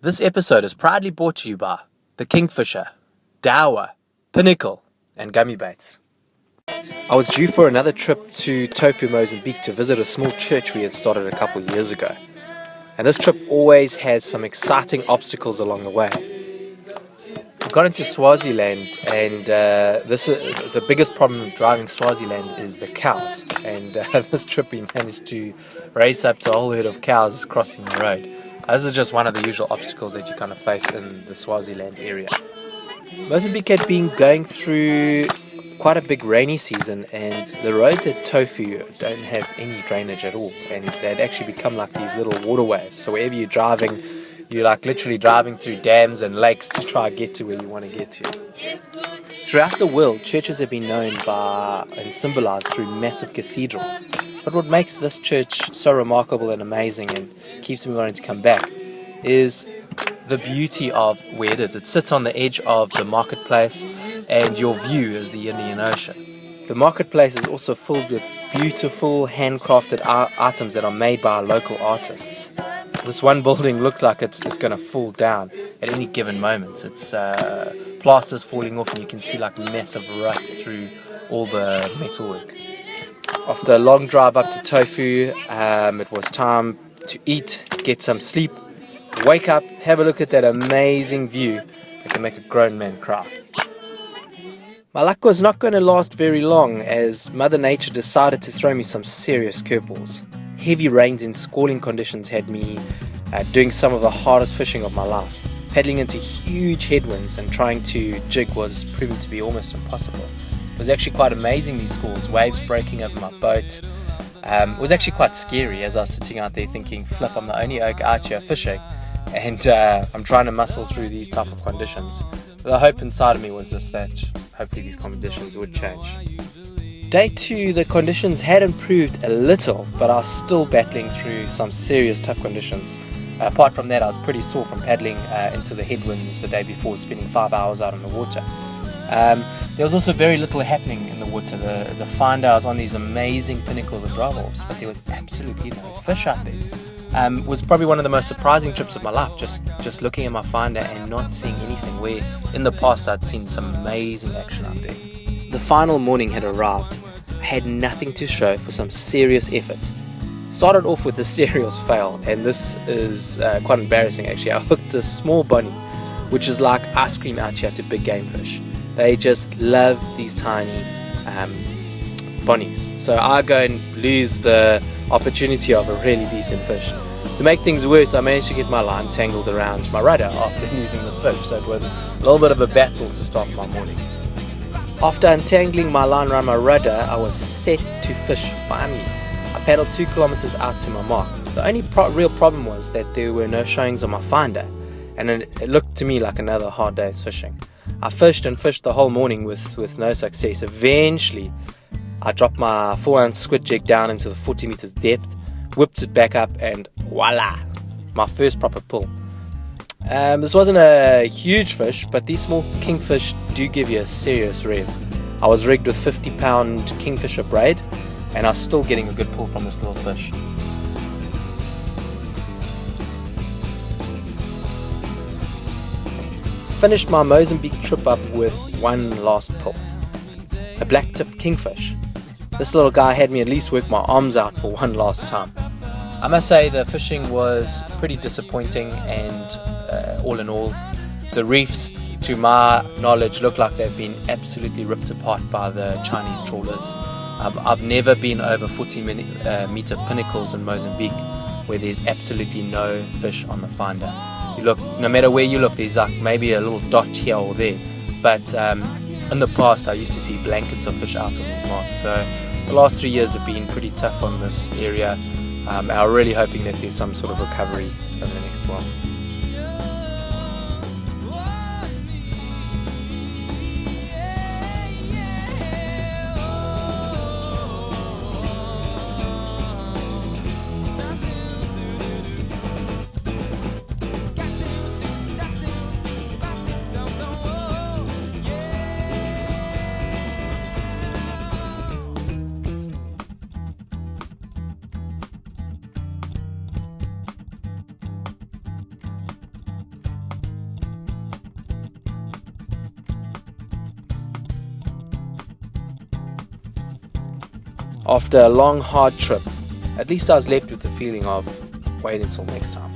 This episode is proudly brought to you by the Kingfisher, Dower, Pinnacle, and Gummy Baits. I was due for another trip to Tofo Mozambique to visit a small church we had started a couple of years ago. And this trip always has some exciting obstacles along the way. We got into Swaziland, and the biggest problem of driving Swaziland is the cows. And this trip we managed to race up to a whole herd of cows crossing the road. This is just one of the usual obstacles that you kind of face in the Swaziland area. Mozambique had been going through quite a big rainy season, and the roads at Tofo don't have any drainage at all, and they'd actually become like these little waterways. So wherever you're driving, you're like literally driving through dams and lakes to try and get to where you want to get to. Throughout the world, churches have been known by and symbolized through massive cathedrals. But what makes this church so remarkable and amazing and keeps me wanting to come back is the beauty of where it is. It sits on the edge of the marketplace, and your view is the Indian Ocean. The marketplace is also filled with beautiful handcrafted items that are made by local artists. This one building looks like it's going to fall down at any given moment. It's plaster's falling off, and you can see like massive rust through all the metalwork. After a long drive up to Tofo, it was time to eat, get some sleep, wake up, have a look at that amazing view that can make a grown man cry. My luck was not going to last very long, as Mother Nature decided to throw me some serious curveballs. Heavy rains and squalling conditions had me doing some of the hardest fishing of my life. Paddling into huge headwinds and trying to jig was proving to be almost impossible. It was actually quite amazing, these squalls, waves breaking over my boat. It was actually quite scary as I was sitting out there thinking, flip, I'm the only oak out here fishing, and I'm trying to muscle through these type of conditions. The hope inside of me was just that hopefully these conditions would change. Day 2, the conditions had improved a little, but I was still battling through some serious tough conditions. Apart from that, I was pretty sore from paddling into the headwinds the day before, spending 5 hours out on the water. There was also very little happening in the water. The finder, I was on these amazing pinnacles and dry wharfs, but there was absolutely no fish out there. Was probably one of the most surprising trips of my life, just looking at my finder and not seeing anything, where in the past I'd seen some amazing action out there. The final morning had arrived. I had nothing to show for some serious effort. Started off with a serious fail, and this is quite embarrassing actually. I hooked this small bunny, which is like ice cream out here to big game fish. They just love these tiny bunnies. So I go and lose the opportunity of a really decent fish. To make things worse, I managed to get my line tangled around my rudder after losing this fish, so it was a little bit of a battle to start my morning. After untangling my line around my rudder, I was set to fish finally. I paddled 2 kilometers out to my mark. The only real problem was that there were no showings on my finder, and it looked to me like another hard day's fishing. I fished and fished the whole morning with no success. Eventually, I dropped my 4-ounce squid jig down into the 40 meters depth, whipped it back up, and voila, my first proper pull. This wasn't a huge fish, but these small kingfish do give you a serious rev. I was rigged with 50-pound kingfisher braid, and I was still getting a good pull from this little fish. Finished my Mozambique trip up with one last pull, a black-tipped kingfish. This little guy had me at least work my arms out for one last time. I must say the fishing was pretty disappointing, and all in all, the reefs, to my knowledge, look like they've been absolutely ripped apart by the Chinese trawlers. I've never been over 40-meter pinnacles in Mozambique where there's absolutely no fish on the finder. You look, no matter where you look, there's like maybe a little dot here or there, but in the past I used to see blankets of fish out on these marks. So the last 3 years have been pretty tough on this area. I'm really hoping that there's some sort of recovery over the next while. After a long, hard trip, at least I was left with the feeling of wait until next time.